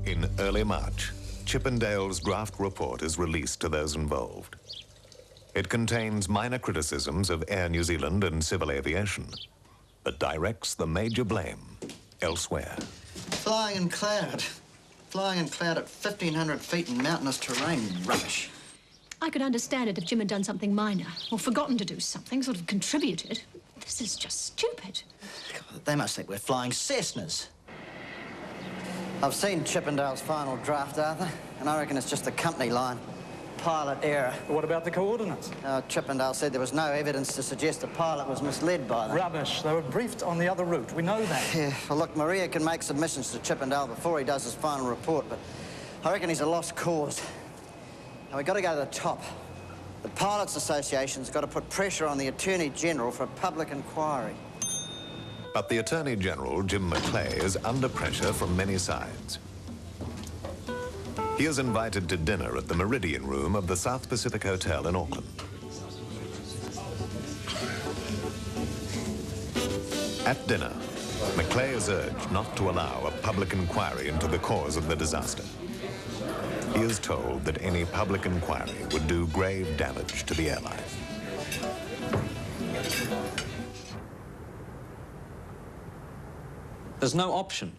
In early March, Chippendale's draft report is released to those involved. It contains minor criticisms of Air New Zealand and civil aviation, but directs the major blame elsewhere. Flying in cloud at 1,500 feet in mountainous terrain, rubbish. I could understand it if Jim had done something minor, or forgotten to do something, sort of contributed. This is just stupid. They must think we're flying Cessnas. I've seen Chippendale's final draft, Arthur, and I reckon it's just a company line. Pilot error. What about the coordinates? Chippendale said there was no evidence to suggest the pilot was misled by them. Rubbish. They were briefed on the other route. We know that. Yeah, well, look, Maria can make submissions to Chippendale before he does his final report, but I reckon he's a lost cause. Now, we've got to go to the top. The Pilots Association's got to put pressure on the Attorney General for a public inquiry. But the Attorney General, Jim McClay, is under pressure from many sides. He is invited to dinner at the Meridian Room of the South Pacific Hotel in Auckland. At dinner, McClay is urged not to allow a public inquiry into the cause of the disaster. He is told that any public inquiry would do grave damage to the airline. There's no option.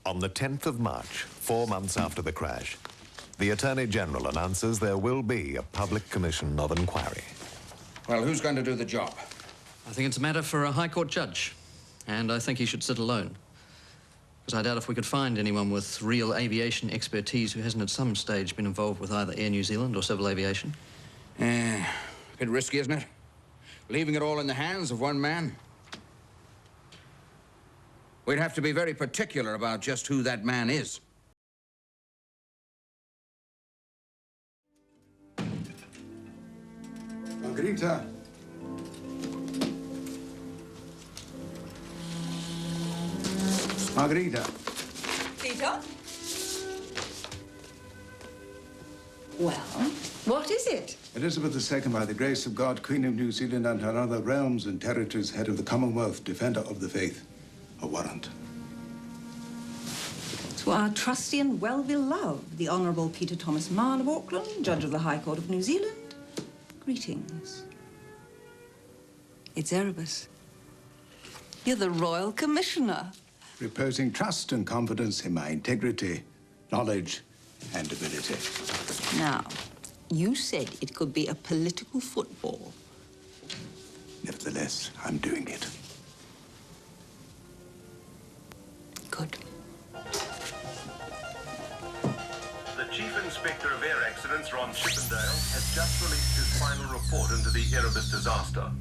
On the 10th of March, 4 months after the crash, the Attorney General announces there will be a public commission of inquiry. Well, who's going to do the job? I think it's a matter for a High Court judge, and I think he should sit alone. Because I doubt if we could find anyone with real aviation expertise who hasn't at some stage been involved with either Air New Zealand or civil aviation. A bit risky, isn't it? Leaving it all in the hands of one man. We'd have to be very particular about just who that man is. Margarita. Margarita. Peter? Well, what is it? Elizabeth II, by the grace of God, Queen of New Zealand and her other realms and territories, head of the Commonwealth, defender of the faith. A warrant. To our trusty and well-beloved, the Honorable Peter Thomas Mahon of Auckland, Judge of the High Court of New Zealand, greetings. It's Erebus. You're the Royal Commissioner. Reposing trust and confidence in my integrity, knowledge, and ability. Now, you said it could be a political football. Nevertheless, I'm doing it. Good. The Chief Inspector of Air Accidents, Ron Chippendale, has just released his final report into the Erebus disaster.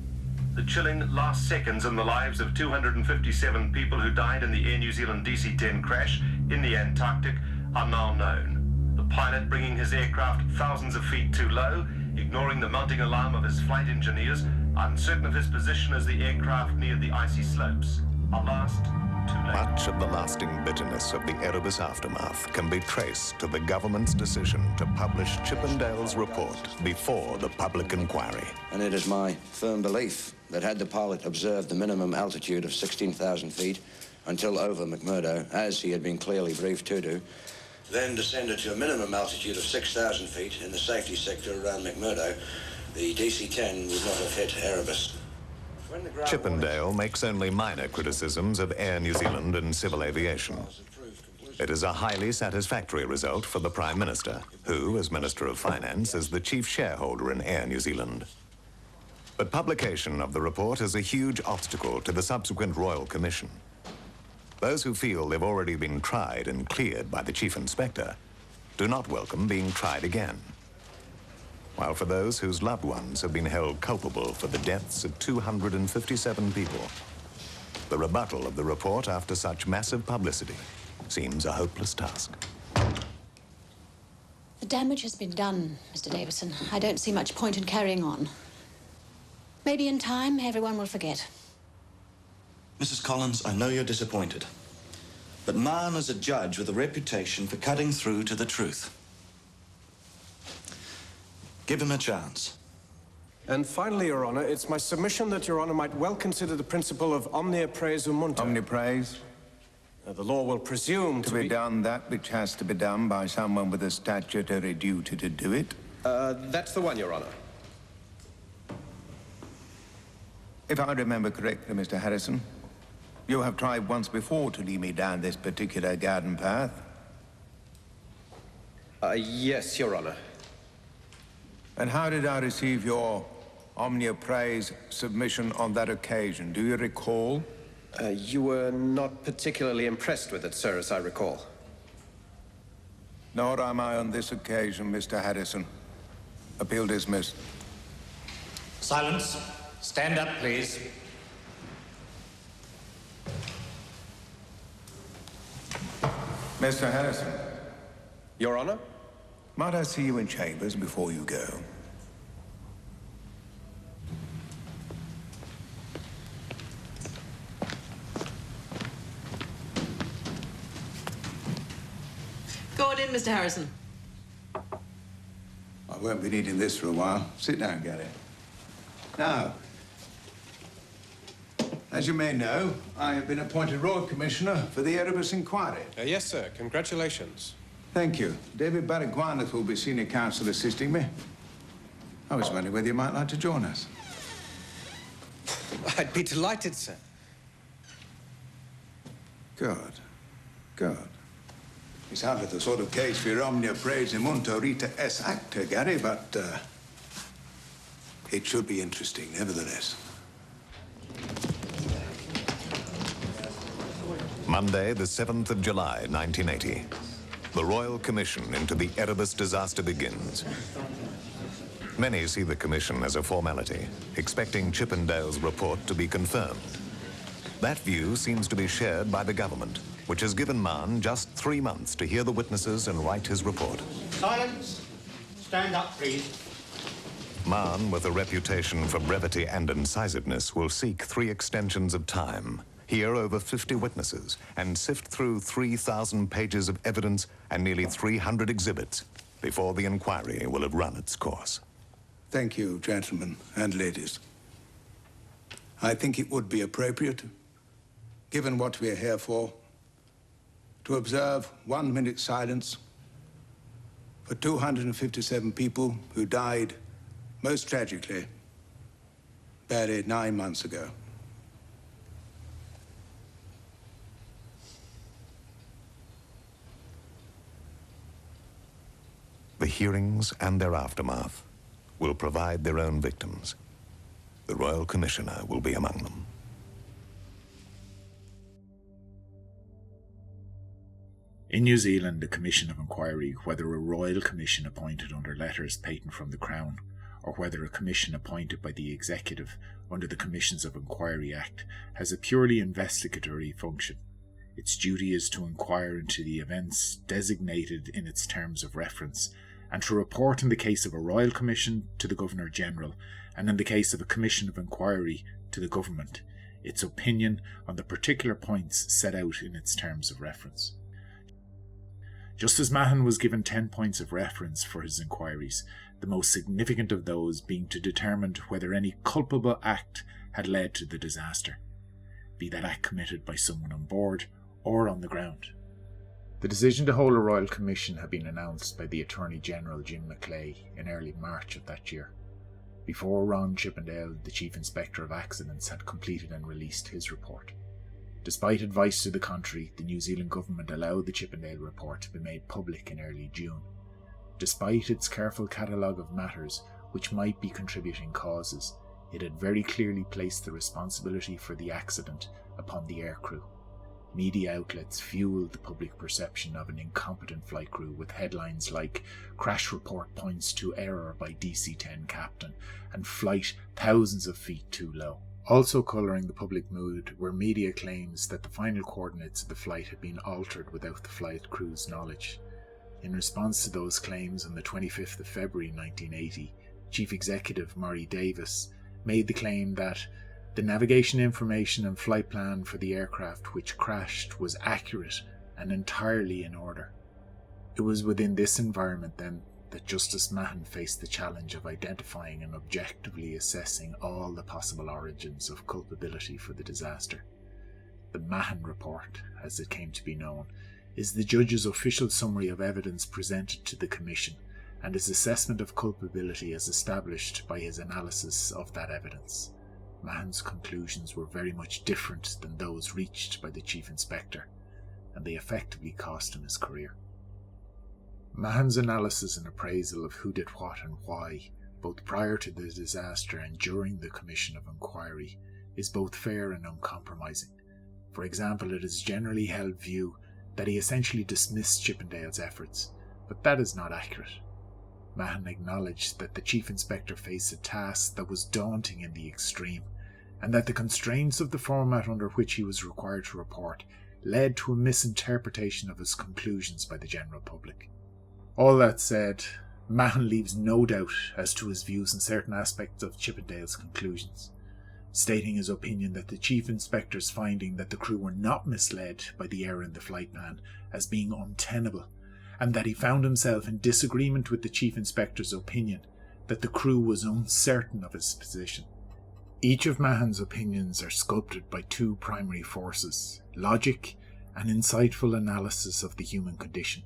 The chilling last seconds in the lives of 257 people who died in the Air New Zealand DC-10 crash in the Antarctic are now known. The pilot bringing his aircraft thousands of feet too low, ignoring the mounting alarm of his flight engineers, uncertain of his position as the aircraft neared the icy slopes. Alas, too late. Much of the lasting bitterness of the Erebus aftermath can be traced to the government's decision to publish Chippendale's report before the public inquiry. And it is my firm belief that had the pilot observed the minimum altitude of 16,000 feet until over McMurdo, as he had been clearly briefed to do, then descended to a minimum altitude of 6,000 feet in the safety sector around McMurdo, the DC-10 would not have hit Erebus. Chippendale makes only minor criticisms of Air New Zealand and civil aviation. It is a highly satisfactory result for the Prime Minister, who, as Minister of Finance, is the chief shareholder in Air New Zealand. But publication of the report is a huge obstacle to the subsequent Royal Commission. Those who feel they've already been tried and cleared by the Chief Inspector do not welcome being tried again. While for those whose loved ones have been held culpable for the deaths of 257 people, the rebuttal of the report after such massive publicity seems a hopeless task. The damage has been done, Mr. Davison. I don't see much point in carrying on. Maybe in time, everyone will forget. Mrs. Collins, I know you're disappointed, but Mahon is a judge with a reputation for cutting through to the truth. Give him a chance. And finally, Your Honour, it's my submission that Your Honour might well consider the principle of omnia praise umunta. Omni praise? The law will presume to be done that which has to be done by someone with a statutory duty to do it? That's the one, Your Honor. If I remember correctly, Mr. Harrison, you have tried once before to lead me down this particular garden path. Yes, Your Honor. And how did I receive your omnipraise submission on that occasion? Do you recall? You were not particularly impressed with it, sir, as I recall. Nor am I on this occasion, Mr. Harrison. Appeal dismissed. Silence. Stand up, please. Mr. Harrison. Your Honor? Might I see you in chambers before you go? Go on in, Mr. Harrison. I won't be needing this for a while. Sit down, Gary. Now, as you may know, I have been appointed Royal Commissioner for the Erebus Inquiry. Yes, sir. Congratulations. Thank you. David Baragwanath will be senior counsel assisting me. I was wondering whether you might like to join us. I'd be delighted, sir. Good. Good. You sound like the sort of case for your omnia praise munto rita es acta, Gary, but it should be interesting, nevertheless. Monday, the 7th of July, 1980. The Royal Commission into the Erebus disaster begins. Many see the commission as a formality, expecting Chippendale's report to be confirmed. That view seems to be shared by the government, which has given Mahon just 3 months to hear the witnesses and write his report. Silence. Stand up, please. Mahon, with a reputation for brevity and incisiveness, will seek 3 extensions of time, hear over 50 witnesses, and sift through 3,000 pages of evidence and nearly 300 exhibits before the inquiry will have run its course. Thank you, gentlemen and ladies. I think it would be appropriate, given what we are here for, to observe 1 minute's silence for 257 people who died, most tragically, barely 9 months ago. The hearings and their aftermath will provide their own victims. The Royal Commissioner will be among them. In New Zealand, a commission of inquiry, whether a royal commission appointed under letters patent from the Crown, or whether a commission appointed by the executive under the Commissions of Inquiry Act, has a purely investigatory function. Its duty is to inquire into the events designated in its terms of reference, and to report in the case of a royal commission to the Governor-General, and in the case of a commission of inquiry to the government, its opinion on the particular points set out in its terms of reference. Justice Mahon was given 10 points of reference for his inquiries, the most significant of those being to determine whether any culpable act had led to the disaster, be that act committed by someone on board or on the ground. The decision to hold a Royal Commission had been announced by the Attorney-General Jim Macleay in early March of that year, before Ron Chippendale, the Chief Inspector of Accidents, had completed and released his report. Despite advice to the contrary, the New Zealand government allowed the Chippendale report to be made public in early June. Despite its careful catalogue of matters which might be contributing causes, it had very clearly placed the responsibility for the accident upon the aircrew. Media outlets fueled the public perception of an incompetent flight crew with headlines like "Crash Report Points to Error by DC-10 Captain" and "Flight Thousands of Feet Too Low." Also colouring the public mood were media claims that the final coordinates of the flight had been altered without the flight crew's knowledge. In response to those claims, on the 25th of February 1980, Chief Executive Maury Davis made the claim that the navigation information and flight plan for the aircraft which crashed was accurate and entirely in order. It was within this environment, then, that Justice Mahon faced the challenge of identifying and objectively assessing all the possible origins of culpability for the disaster. The Mahon Report, as it came to be known, is the judge's official summary of evidence presented to the Commission and his assessment of culpability as established by his analysis of that evidence. Mahon's conclusions were very much different than those reached by the Chief Inspector, and they effectively cost him his career. Mahon's analysis and appraisal of who did what and why, both prior to the disaster and during the Commission of Inquiry, is both fair and uncompromising. For example, it is generally held view that he essentially dismissed Chippendale's efforts, but that is not accurate. Mahon acknowledged that the Chief Inspector faced a task that was daunting in the extreme, and that the constraints of the format under which he was required to report led to a misinterpretation of his conclusions by the general public. All that said, Mahon leaves no doubt as to his views on certain aspects of Chippendale's conclusions, stating his opinion that the Chief Inspector's finding that the crew were not misled by the error in the flight plan as being untenable, and that he found himself in disagreement with the Chief Inspector's opinion that the crew was uncertain of his position. Each of Mahon's opinions are sculpted by two primary forces: logic and insightful analysis of the human condition.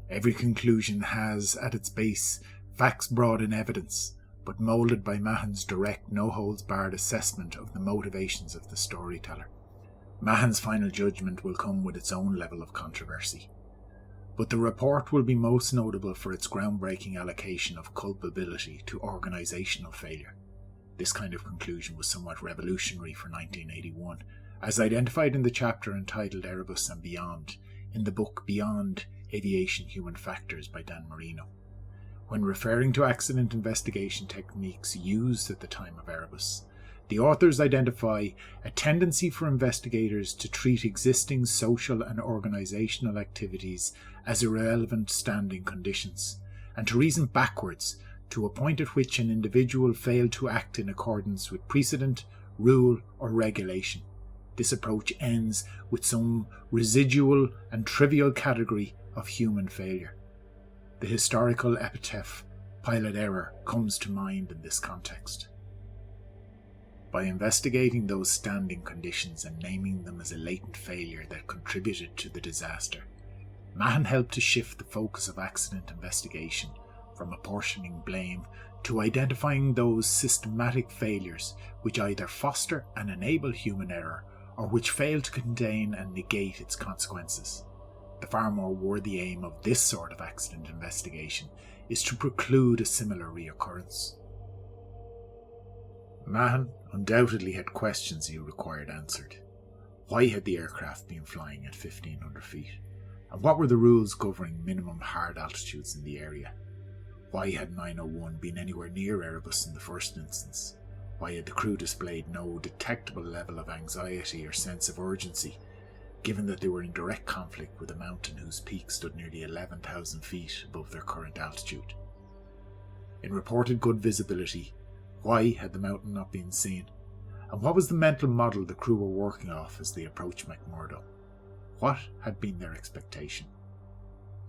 Every conclusion has, at its base, facts brought in evidence, but moulded by Mahon's direct, no-holds-barred assessment of the motivations of the storyteller. Mahon's final judgment will come with its own level of controversy, but the report will be most notable for its groundbreaking allocation of culpability to organisational failure. This kind of conclusion was somewhat revolutionary for 1981, as identified in the chapter entitled Erebus and Beyond, in the book Beyond Aviation Human Factors by Dan Marino. When referring to accident investigation techniques used at the time of Erebus, the authors identify a tendency for investigators to treat existing social and organisational activities as irrelevant standing conditions, and to reason backwards to a point at which an individual failed to act in accordance with precedent, rule, or regulation. This approach ends with some residual and trivial category of human failure. The historical epitaph, pilot error, comes to mind in this context. By investigating those standing conditions and naming them as a latent failure that contributed to the disaster, Mahon helped to shift the focus of accident investigation from apportioning blame to identifying those systematic failures which either foster and enable human error or which fail to contain and negate its consequences. The far more worthy aim of this sort of accident investigation is to preclude a similar reoccurrence. Mahon undoubtedly had questions he required answered. Why had the aircraft been flying at 1,500 feet? And what were the rules governing minimum hard altitudes in the area? Why had 901 been anywhere near Erebus in the first instance? Why had the crew displayed no detectable level of anxiety or sense of urgency, given that they were in direct conflict with a mountain whose peak stood nearly 11,000 feet above their current altitude? In reported good visibility, why had the mountain not been seen? And what was the mental model the crew were working off as they approached McMurdo? What had been their expectation?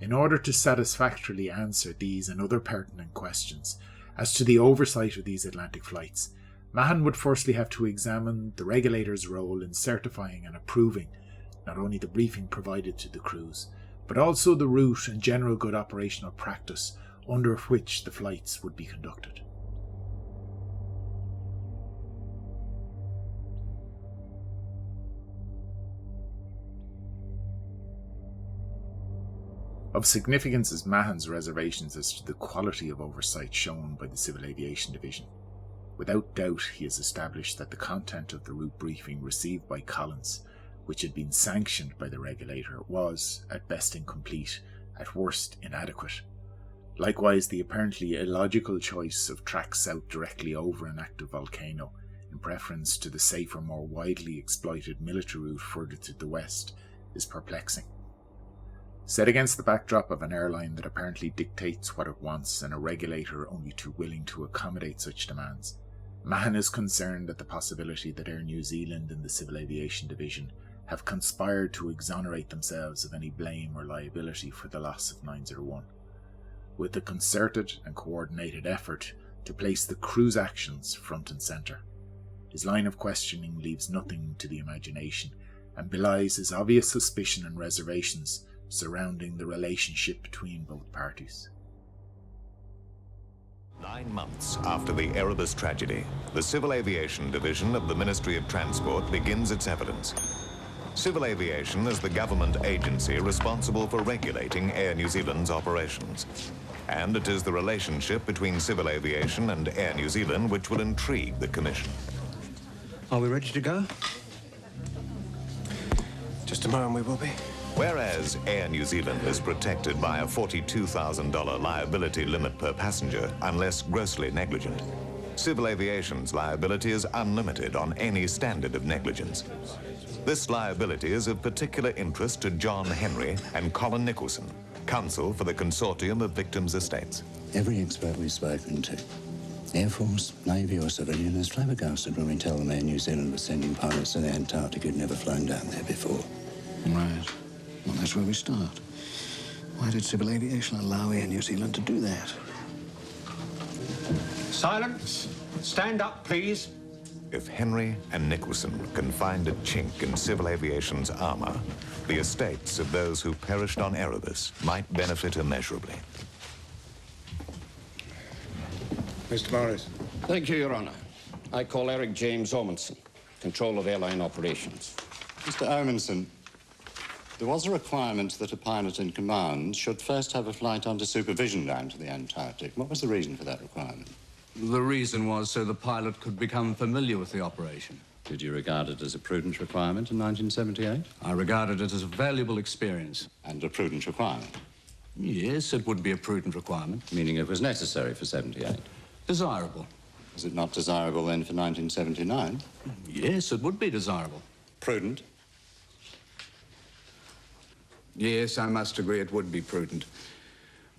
In order to satisfactorily answer these and other pertinent questions as to the oversight of these Atlantic flights, Mahon would firstly have to examine the regulator's role in certifying and approving not only the briefing provided to the crews, but also the route and general good operational practice under which the flights would be conducted. Of significance is Mahon's reservations as to the quality of oversight shown by the Civil Aviation Division. Without doubt, he has established that the content of the route briefing received by Collins, which had been sanctioned by the regulator, was, at best, incomplete, at worst, inadequate. Likewise, the apparently illogical choice of track south directly over an active volcano, in preference to the safer, more widely exploited military route further to the west, is perplexing. Set against the backdrop of an airline that apparently dictates what it wants and a regulator only too willing to accommodate such demands, Mahon is concerned at the possibility that Air New Zealand and the Civil Aviation Division have conspired to exonerate themselves of any blame or liability for the loss of 901, with a concerted and coordinated effort to place the crew's actions front and centre. His line of questioning leaves nothing to the imagination, and belies his obvious suspicion and reservations surrounding the relationship between both parties. 9 months after the Erebus tragedy, the Civil Aviation Division of the Ministry of Transport begins its evidence. Civil Aviation is the government agency responsible for regulating Air New Zealand's operations. And it is the relationship between Civil Aviation and Air New Zealand which will intrigue the Commission. Are we ready to go? Just a moment, we will be. Whereas Air New Zealand is protected by a $42,000 liability limit per passenger unless grossly negligent, Civil Aviation's liability is unlimited on any standard of negligence. This liability is of particular interest to John Henry and Colin Nicholson, counsel for the Consortium of Victims' Estates. Every expert we've spoken to, Air Force, Navy or civilian, is flabbergasted when we tell them Air New Zealand was sending pilots to the Antarctic who'd never flown down there before. Right. Well, that's where we start. Why did Civil Aviation allow Air New Zealand to do that? Silence. Stand up, please. If Henry and Nicholson can find a chink in Civil Aviation's armor, the estates of those who perished on Erebus might benefit immeasurably. Mr. Morris. Thank you, Your Honour. I call Eric James Ormondson, control of airline operations. Mr. Ormondson, there was a requirement that a pilot in command should first have a flight under supervision down to the Antarctic. What was the reason for that requirement? The reason was so the pilot could become familiar with the operation. Did you regard it as a prudent requirement in 1978? I regarded it as a valuable experience. And a prudent requirement? Yes, it would be a prudent requirement. Meaning it was necessary for 78? Desirable. Was it not desirable then for 1979? Yes, it would be desirable. Prudent? Yes, I must agree it would be prudent.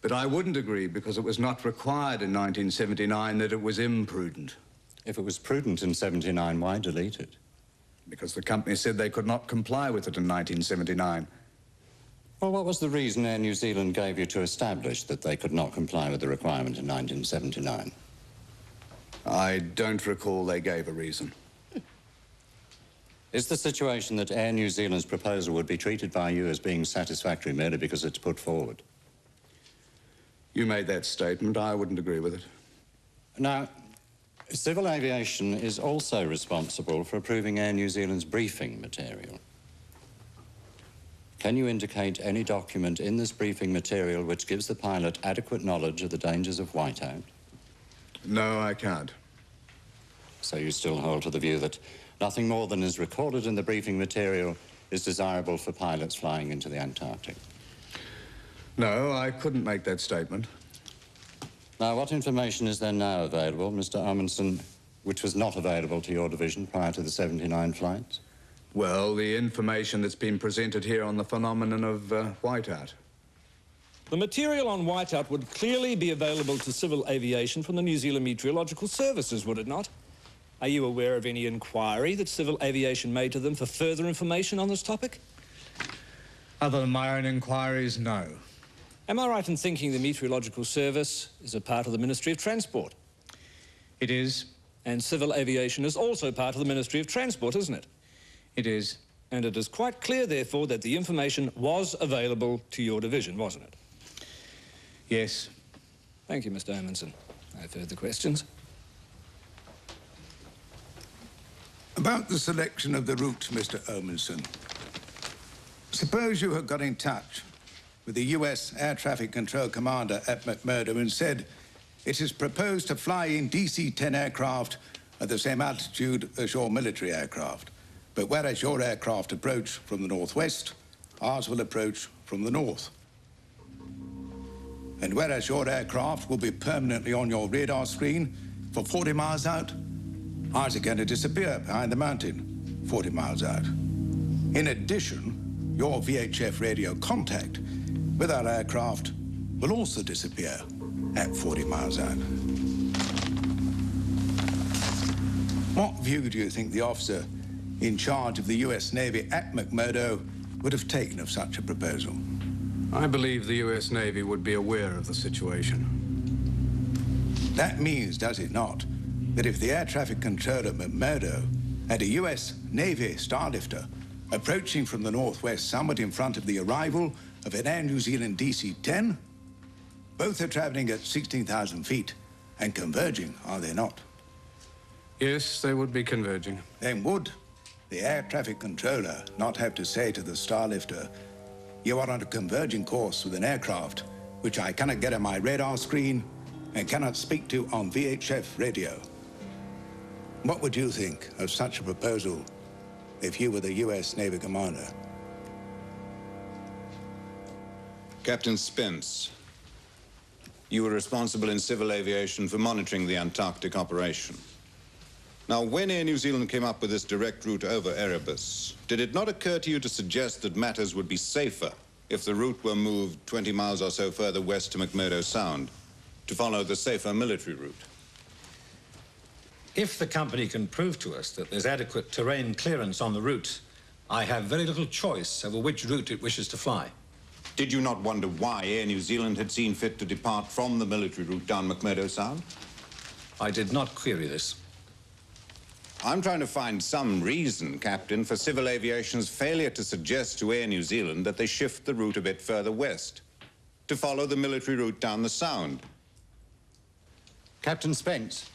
But I wouldn't agree, because it was not required in 1979, that it was imprudent. If it was prudent in 79, why delete it? Because the company said they could not comply with it in 1979. Well, what was the reason Air New Zealand gave you to establish that they could not comply with the requirement in 1979? I don't recall they gave a reason. Is the situation that Air New Zealand's proposal would be treated by you as being satisfactory merely because it's put forward? You made that statement. I wouldn't agree with it. Now, Civil Aviation is also responsible for approving Air New Zealand's briefing material. Can you indicate any document in this briefing material which gives the pilot adequate knowledge of the dangers of whiteout? No, I can't. So you still hold to the view that nothing more than is recorded in the briefing material is desirable for pilots flying into the Antarctic? No, I couldn't make that statement. Now, what information is there now available, Mr. Amundsen, which was not available to your division prior to the 79 flights? Well, the information that's been presented here on the phenomenon of whiteout. The material on whiteout would clearly be available to Civil Aviation from the New Zealand Meteorological Services, would it not? Are you aware of any inquiry that Civil Aviation made to them for further information on this topic? Other than my own inquiries, no. Am I right in thinking the Meteorological Service is a part of the Ministry of Transport? It is. And Civil Aviation is also part of the Ministry of Transport, isn't it? It is. And it is quite clear, therefore, that the information was available to your division, wasn't it? Yes. Thank you, Mr. Amundsen. I have further questions. About the selection of the route, Mr. Amundsen. Suppose you had got in touch with the US Air Traffic Control Commander at McMurdo and said it is proposed to fly in DC-10 aircraft at the same altitude as your military aircraft. But whereas your aircraft approach from the northwest, ours will approach from the north. And whereas your aircraft will be permanently on your radar screen for 40 miles out, ours are going to disappear behind the mountain 40 miles out. In addition, your VHF radio contact with our aircraft will also disappear at 40 miles out. What view do you think the officer in charge of the US Navy at McMurdo would have taken of such a proposal? I believe the US Navy would be aware of the situation. That means, does it not, that if the air traffic controller at McMurdo had a US Navy starlifter approaching from the northwest, somewhat in front of the arrival of an Air New Zealand DC-10. Both are traveling at 16,000 feet and converging, are they not? Yes, they would be converging. Then would the air traffic controller not have to say to the starlifter, you are on a converging course with an aircraft which I cannot get on my radar screen and cannot speak to on VHF radio? What would you think of such a proposal if you were the US Navy commander? Captain Spence, you were responsible in civil aviation for monitoring the Antarctic operation. Now, when Air New Zealand came up with this direct route over Erebus, did it not occur to you to suggest that matters would be safer if the route were moved 20 miles or so further west to McMurdo Sound, to follow the safer military route? If the company can prove to us that there's adequate terrain clearance on the route, I have very little choice over which route it wishes to fly. Did you not wonder why Air New Zealand had seen fit to depart from the military route down McMurdo Sound? I did not query this. I'm trying to find some reason, Captain, for civil aviation's failure to suggest to Air New Zealand that they shift the route a bit further west, to follow the military route down the Sound. Captain Spence,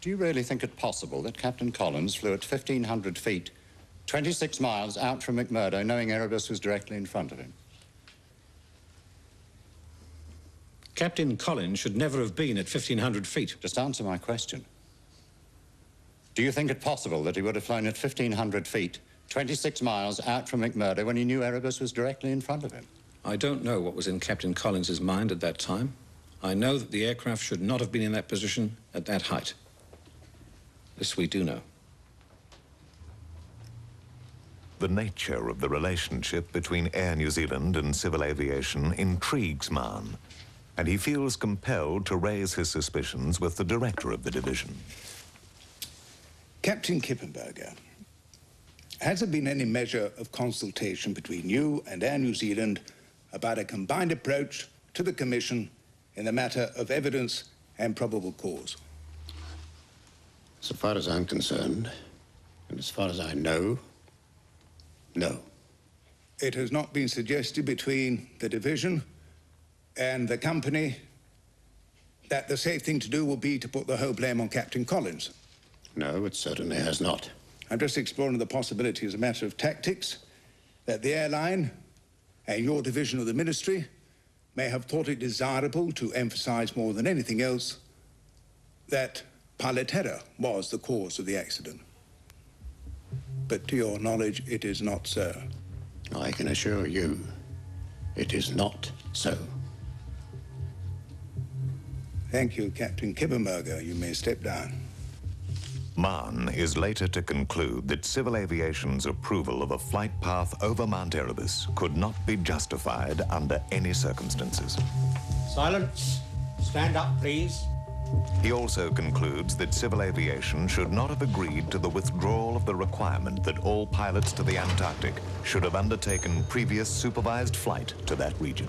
do you really think it possible that Captain Collins flew at 1,500 feet, 26 miles out from McMurdo, knowing Erebus was directly in front of him? Captain Collins should never have been at 1,500 feet. Just answer my question. Do you think it possible that he would have flown at 1,500 feet, 26 miles out from McMurdo when he knew Erebus was directly in front of him? I don't know what was in Captain Collins's mind at that time. I know that the aircraft should not have been in that position at that height. This we do know. The nature of the relationship between Air New Zealand and civil aviation intrigues Mahon, and he feels compelled to raise his suspicions with the director of the division. Captain Kippenberger, has there been any measure of consultation between you and Air New Zealand about a combined approach to the Commission in the matter of evidence and probable cause? So far as I'm concerned, and as far as I know, no. It has not been suggested between the division and the company that the safe thing to do will be to put the whole blame on Captain Collins? No, it certainly has not. I'm just exploring the possibility as a matter of tactics that the airline and your division of the ministry may have thought it desirable to emphasize more than anything else that pilot error was the cause of the accident. But to your knowledge, it is not so. I can assure you, it is not so. Thank you, Captain Kippenberger. You may step down. Mahon is later to conclude that civil aviation's approval of a flight path over Mt.Erebus could not be justified under any circumstances. Silence. Stand up, please. He also concludes that civil aviation should not have agreed to the withdrawal of the requirement that all pilots to the Antarctic should have undertaken previous supervised flight to that region.